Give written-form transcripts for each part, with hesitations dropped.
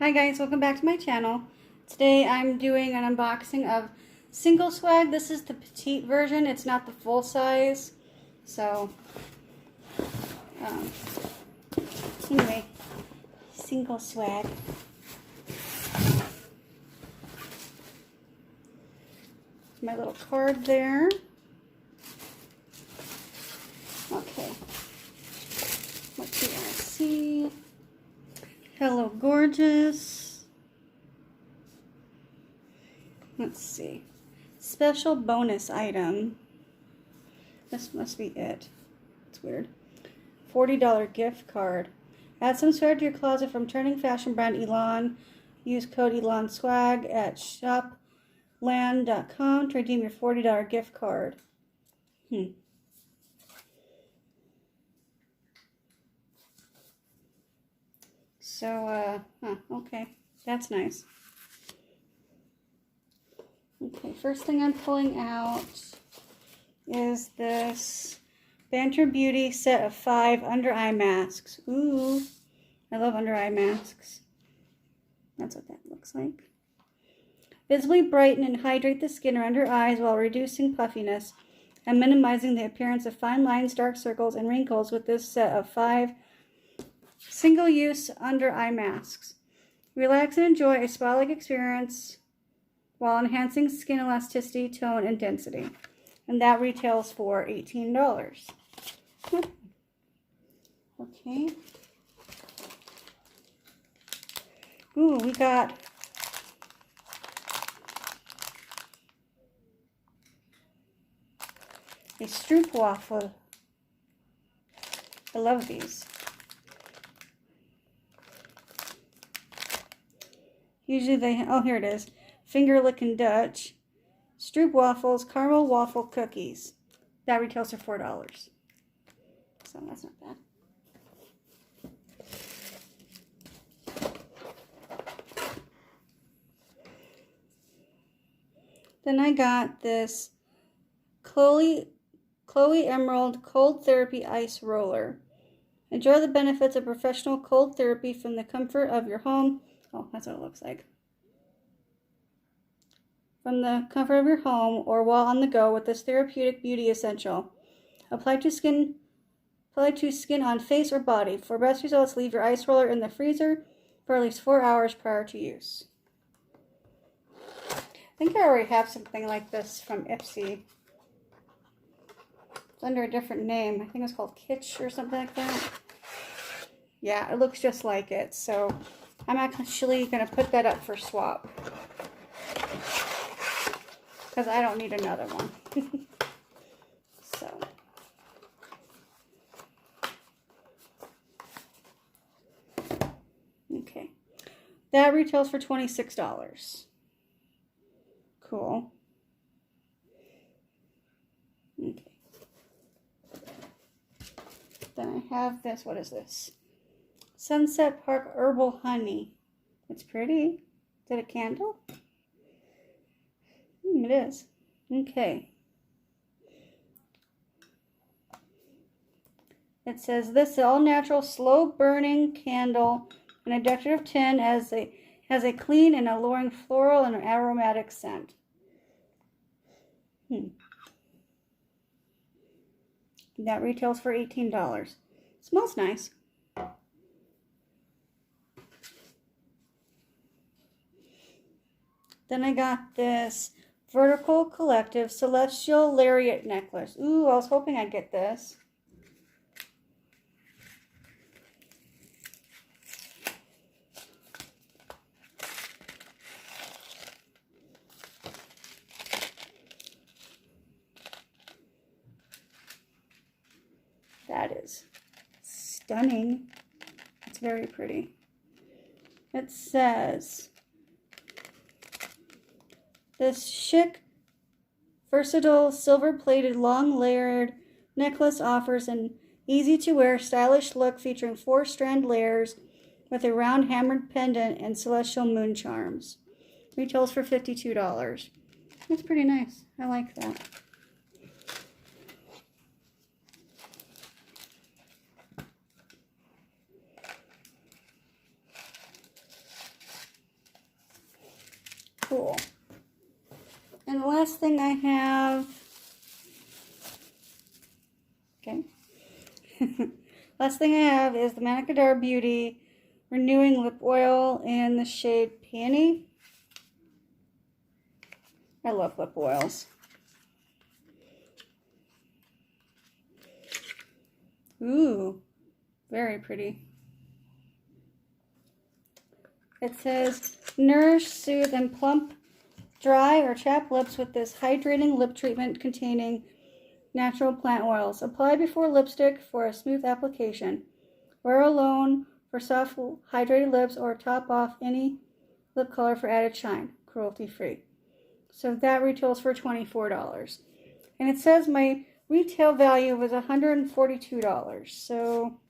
Hi guys, welcome back to my channel. Today I'm doing an unboxing of SinglesSwag. This is the petite version, it's not the full size. So, anyway, SinglesSwag. My little card there. Okay, what do I see? Hello, gorgeous. Let's see. Special bonus item. This must be it. It's weird. $40 gift card. Add some swag to your closet from trending fashion brand Elon. Use code ElonSwag at shopland.com to redeem your $40 gift card. So, okay, that's nice. Okay, first thing I'm pulling out is this Banter Beauty set of 5 under eye masks. Ooh, I love under eye masks. That's what that looks like. Visibly brighten and hydrate the skin around your eyes while reducing puffiness and minimizing the appearance of fine lines, dark circles, and wrinkles with this set of 5 single-use under eye masks. Relax and enjoy a spa-like experience while enhancing skin elasticity, tone, and density. And that retails for $18. Okay. Ooh, we got a stroop waffle. I love these. Usually they, oh, here it is. Finger licking Dutch. Stroop waffles, caramel waffle cookies. That retails for $4. So that's not bad. Then I got this Chloe Emerald Cold Therapy Ice Roller. Enjoy the benefits of professional cold therapy from the comfort of your home. Oh, that's what it looks like. From the comfort of your home or while on the go with this therapeutic beauty essential. Apply to skin on face or body. For best results, leave your ice roller in the freezer for at least 4 hours prior to use. I think I already have something like this from Ipsy. It's under a different name. I think it's called Kitsch or something like that. Yeah, it looks just like it. So I'm actually going to put that up for swap. Because I don't need another one. So. Okay. That retails for $26. Cool. Okay. Then I have this. What is this? Sunset Park Herbal Honey. It's pretty. Is it a candle? It is. Okay. It says this all-natural, slow-burning candle, an decorative tin, has a clean and alluring floral and aromatic scent. That retails for $18. Smells nice. Then I got this Vertical Collective Celestial Lariat Necklace. Ooh, I was hoping I'd get this. That is stunning. It's very pretty. It says, this chic, versatile, silver-plated, long-layered necklace offers an easy-to-wear, stylish look featuring 4-strand layers with a round hammered pendant and celestial moon charms. Retails for $52. That's pretty nice. I like that. cool. And the last thing I have, okay, last thing I have is the Manicadar Beauty Renewing Lip Oil in the shade Peony. I love lip oils. Ooh, very pretty. It says, nourish, soothe, and plump dry or chapped lips with this hydrating lip treatment containing natural plant oils. Apply before lipstick for a smooth application. Wear alone for soft, hydrated lips, or top off any lip color for added shine. Cruelty-free. So that retails for $24. And it says my retail value was $142. So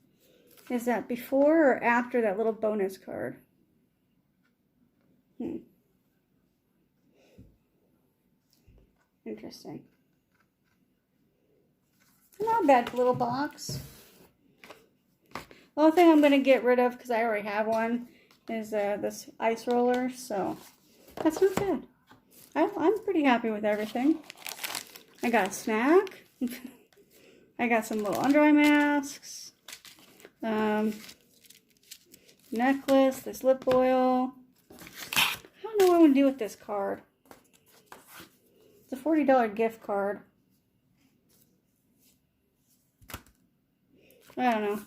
is that before or after that little bonus card? Interesting. Not a bad little box. The only thing I'm going to get rid of, because I already have one, is this ice roller. So that's not bad. I'm pretty happy with everything. I got a snack. I got some little under eye masks. Necklace, this lip oil. I don't know what I'm going to do with this card. It's a $40 gift card. I don't know.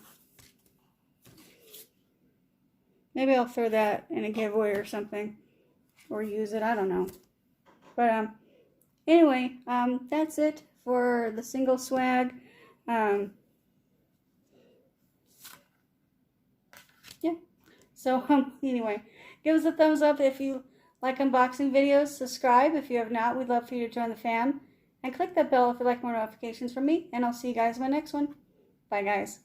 Maybe I'll throw that in a giveaway or something. Or use it. I don't know. But anyway, that's it for the SinglesSwag. Yeah. So anyway, give us a thumbs up if you like unboxing videos. Subscribe if you have not. We'd love for you to join the fam. And click that bell if you like more notifications from me. And I'll see you guys in my next one. Bye, guys.